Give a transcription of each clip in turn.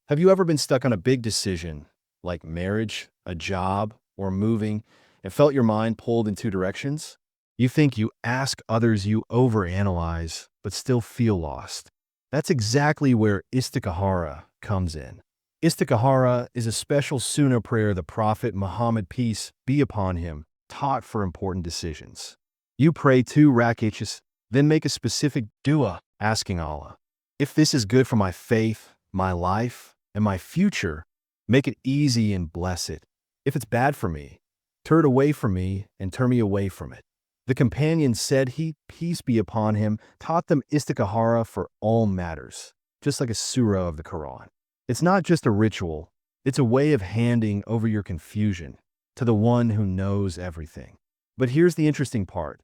Have you ever been stuck on a big decision, like marriage, a job, or moving, and felt your mind pulled in two directions? You think you ask others, you overanalyze, but still feel lost. That's exactly where Istikhara comes in. Istikhara is a special Sunnah prayer the Prophet Muhammad, peace be upon him, taught for important decisions. You pray 2 rak'ahs, then make a specific dua, asking Allah, if this is good for my faith, my life, and my future, make it easy and bless it. If it's bad for me, turn it away from me and turn me away from it. The companion said he, peace be upon him, taught them istikhara for all matters, just like a surah of the Quran. It's not just a ritual, it's a way of handing over your confusion to the one who knows everything. But here's the interesting part.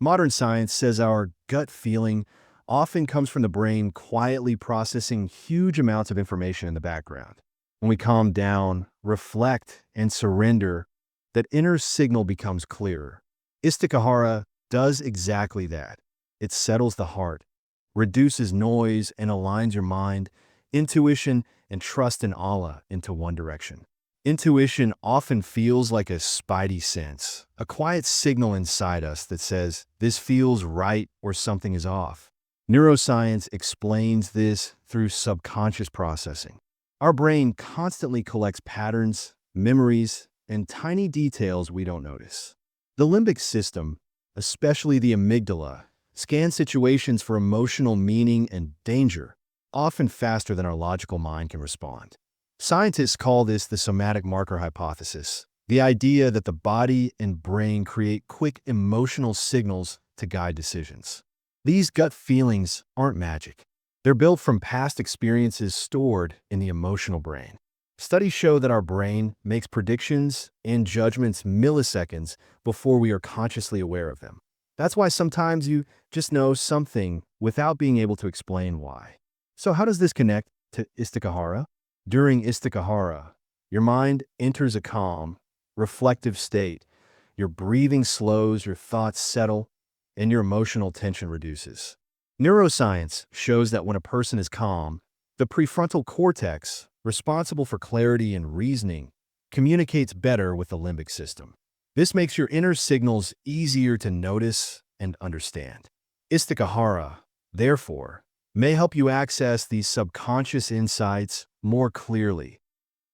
Modern science says our gut feeling often comes from the brain quietly processing huge amounts of information in the background. When we calm down, reflect, and surrender, that inner signal becomes clearer. Istikhara does exactly that. It settles the heart, reduces noise, and aligns your mind, intuition, and trust in Allah into one direction. Intuition often feels like a spidey sense, a quiet signal inside us that says, this feels right or something is off. Neuroscience explains this through subconscious processing. Our brain constantly collects patterns, memories, and tiny details we don't notice. The limbic system, especially the amygdala, scans situations for emotional meaning and danger, often faster than our logical mind can respond. Scientists call this the somatic marker hypothesis, the idea that the body and brain create quick emotional signals to guide decisions. These gut feelings aren't magic. They're built from past experiences stored in the emotional brain. Studies show that our brain makes predictions and judgments milliseconds before we are consciously aware of them. That's why sometimes you just know something without being able to explain why. So how does this connect to istikhara? During istikhara, your mind enters a calm, reflective state. Your breathing slows, your thoughts settle, and your emotional tension reduces. Neuroscience shows that when a person is calm, the prefrontal cortex, responsible for clarity and reasoning, communicates better with the limbic system. This makes your inner signals easier to notice and understand. Istikhara, therefore, may help you access these subconscious insights more clearly,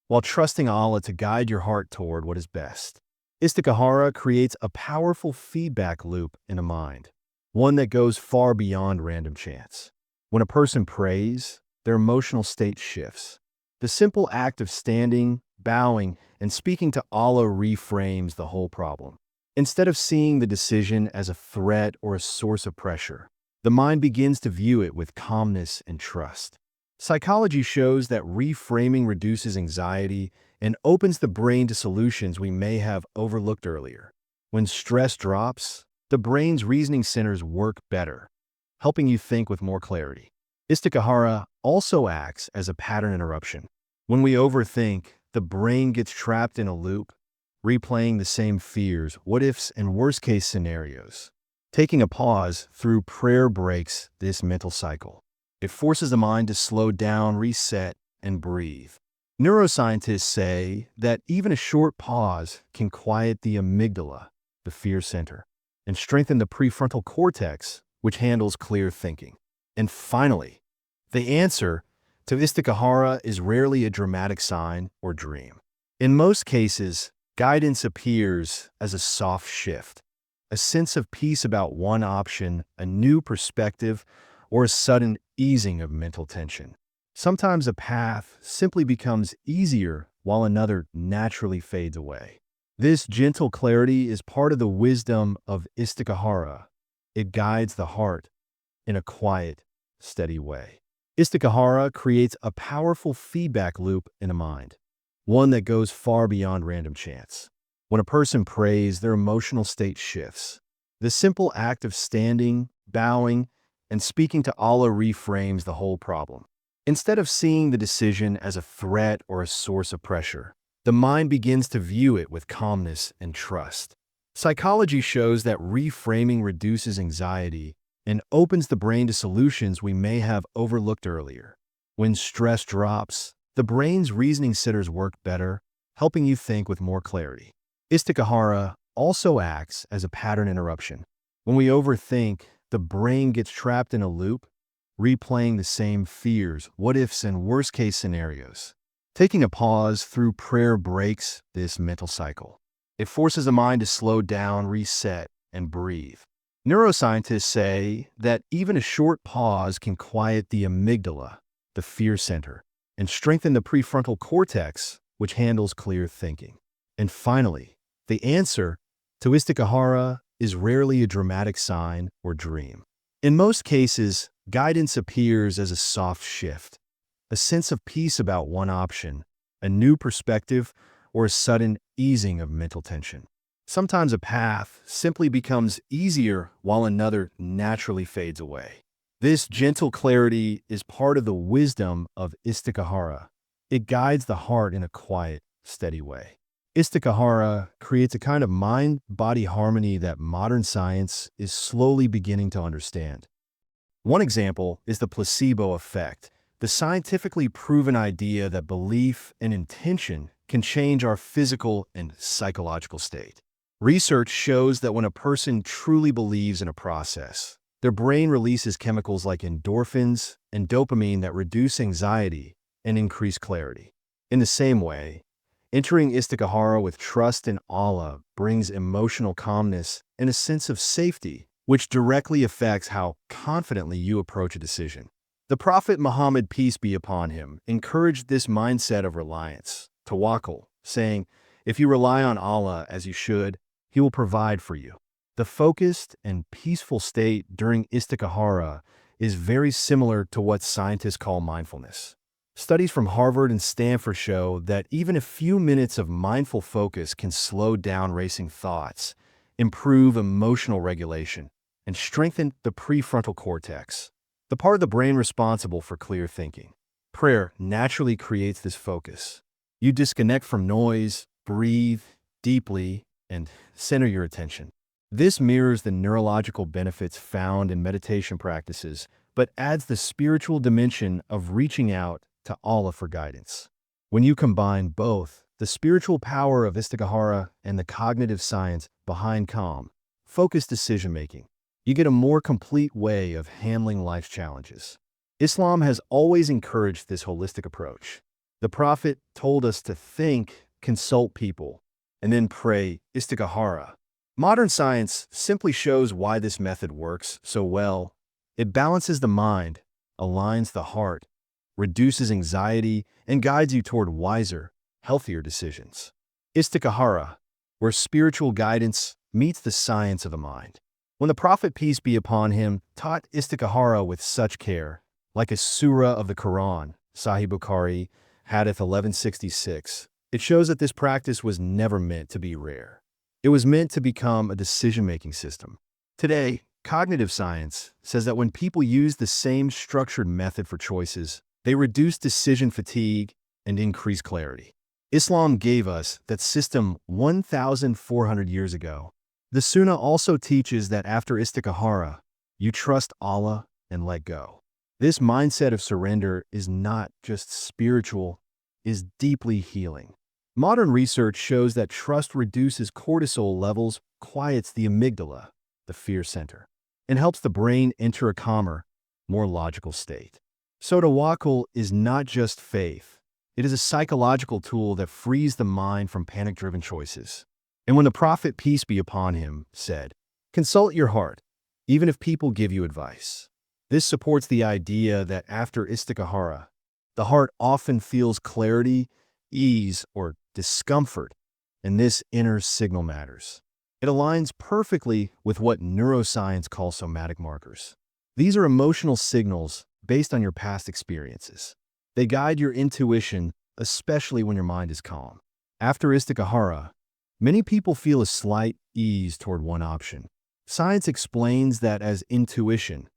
while trusting Allah to guide your heart toward what is best. Istikhara creates a powerful feedback loop in a mind, one that goes far beyond random chance. When a person prays, their emotional state shifts. The simple act of standing, bowing, and speaking to Allah reframes the whole problem. Instead of seeing the decision as a threat or a source of pressure, the mind begins to view it with calmness and trust. Psychology shows that reframing reduces anxiety and opens the brain to solutions we may have overlooked earlier. When stress drops, the brain's reasoning centers work better, helping you think with more clarity. Istikhara also acts as a pattern interruption. When we overthink, the brain gets trapped in a loop, replaying the same fears, what-ifs, and worst-case scenarios. Taking a pause through prayer breaks this mental cycle. It forces the mind to slow down, reset, and breathe. Neuroscientists say that even a short pause can quiet the amygdala, the fear center, and strengthen the prefrontal cortex, which handles clear thinking. And finally, the answer to istikhara is rarely a dramatic sign or dream. In most cases, guidance appears as a soft shift, a sense of peace about one option, a new perspective, or a sudden easing of mental tension. Sometimes a path simply becomes easier while another naturally fades away. This gentle clarity is part of the wisdom of istikhara. It guides the heart in a quiet, steady way. Istikhara creates a powerful feedback loop in a mind, one that goes far beyond random chance. When a person prays, their emotional state shifts. The simple act of standing, bowing, and speaking to Allah reframes the whole problem. Instead of seeing the decision as a threat or a source of pressure, the mind begins to view it with calmness and trust. Psychology shows that reframing reduces anxiety and opens the brain to solutions we may have overlooked earlier. When stress drops, The brain's reasoning centers work better, helping you think with more clarity. Istikhara also acts as a pattern interruption. When we overthink, the brain gets trapped in a loop, replaying the same fears, what-ifs, and worst-case scenarios. Taking a pause through prayer breaks this mental cycle. It forces the mind to slow down, reset, and breathe. Neuroscientists say that even a short pause can quiet the amygdala, the fear center, and strengthen the prefrontal cortex, which handles clear thinking. And finally, the answer to Istikhara is rarely a dramatic sign or dream. In most cases, guidance appears as a soft shift, a sense of peace about one option, a new perspective, or a sudden easing of mental tension. Sometimes a path simply becomes easier while another naturally fades away. This gentle clarity is part of the wisdom of Istikhara. It guides the heart in a quiet, steady way. Istikhara creates a kind of mind-body harmony that modern science is slowly beginning to understand. One example is the placebo effect, the scientifically proven idea that belief and intention can change our physical and psychological state. Research shows that when a person truly believes in a process, their brain releases chemicals like endorphins and dopamine that reduce anxiety and increase clarity. In the same way, entering Istikhara with trust in Allah brings emotional calmness and a sense of safety, which directly affects how confidently you approach a decision. The Prophet Muhammad, peace be upon him, encouraged this mindset of reliance, Tawakkul, saying, "If you rely on Allah as you should, He will provide for you." The focused and peaceful state during Istikhara is very similar to what scientists call mindfulness. Studies from Harvard and Stanford show that even a few minutes of mindful focus can slow down racing thoughts, improve emotional regulation, and strengthen the prefrontal cortex, the part of the brain responsible for clear thinking. Prayer naturally creates this focus. You disconnect from noise, breathe deeply, and center your attention. This mirrors the neurological benefits found in meditation practices, but adds the spiritual dimension of reaching out to Allah for guidance. When you combine both, the spiritual power of Istikhara and the cognitive science behind calm, focused decision-making, you get a more complete way of handling life's challenges. Islam has always encouraged this holistic approach. The Prophet told us to think, consult people, and then pray Istikhara. Modern science simply shows why this method works so well. It balances the mind, aligns the heart, reduces anxiety, and guides you toward wiser, healthier decisions. Istikhara, where spiritual guidance meets the science of the mind. When the Prophet, peace be upon him, taught Istikhara with such care, like a surah of the Quran, Sahih Bukhari, Hadith 1166, it shows that this practice was never meant to be rare. It was meant to become a decision-making system. Today, cognitive science says that when people use the same structured method for choices, they reduce decision fatigue and increase clarity. Islam gave us that system 1,400 years ago. The Sunnah also teaches that after Istikhara, you trust Allah and let go. This mindset of surrender is not just spiritual, is deeply healing. Modern research shows that trust reduces cortisol levels, quiets the amygdala, the fear center, and helps the brain enter a calmer, more logical state. So Tawakkul is not just faith. It is a psychological tool that frees the mind from panic-driven choices. And when the Prophet, peace be upon him, said, "Consult your heart, even if people give you advice." This supports the idea that after Istikhara, the heart often feels clarity, ease, or discomfort, and this inner signal matters. It aligns perfectly with what neuroscience calls somatic markers. These are emotional signals based on your past experiences. They guide your intuition, especially when your mind is calm. After Istikhara, many people feel a slight ease toward one option. Science explains that as intuition.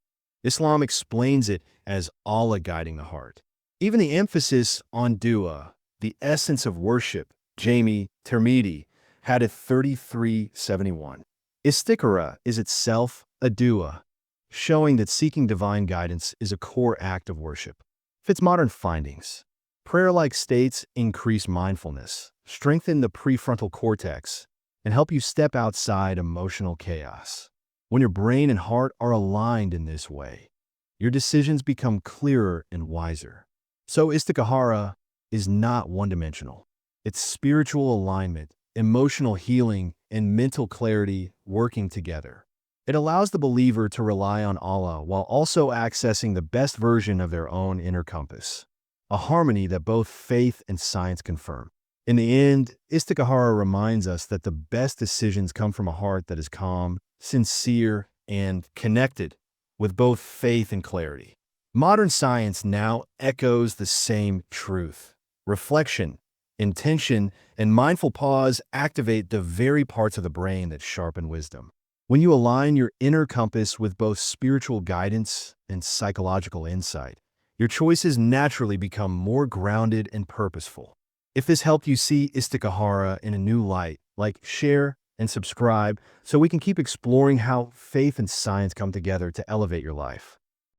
Islam explains it as Allah guiding the heart. Even the emphasis on dua, the essence of worship, Jamie Tirmidhi, Hadith 3371. Istikhara is itself a dua, showing that seeking divine guidance is a core act of worship. Fits modern findings. Prayer-like states increase mindfulness, strengthen the prefrontal cortex, and help you step outside emotional chaos. When your brain and heart are aligned in this way, your decisions become clearer and wiser. So Istikhara is not one-dimensional. It's spiritual alignment, emotional healing, and mental clarity working together. It allows the believer to rely on Allah while also accessing the best version of their own inner compass, a harmony that both faith and science confirm. In the end, Istikhara reminds us that the best decisions come from a heart that is calm, sincere, and connected with both faith and clarity. Modern science now echoes the same truth. Reflection, intention, and mindful pause activate the very parts of the brain that sharpen wisdom. When you align your inner compass with both spiritual guidance and psychological insight, your choices naturally become more grounded and purposeful. If this helped you see Istikhara in a new light, like, share, and subscribe so we can keep exploring how faith and science come together to elevate your life.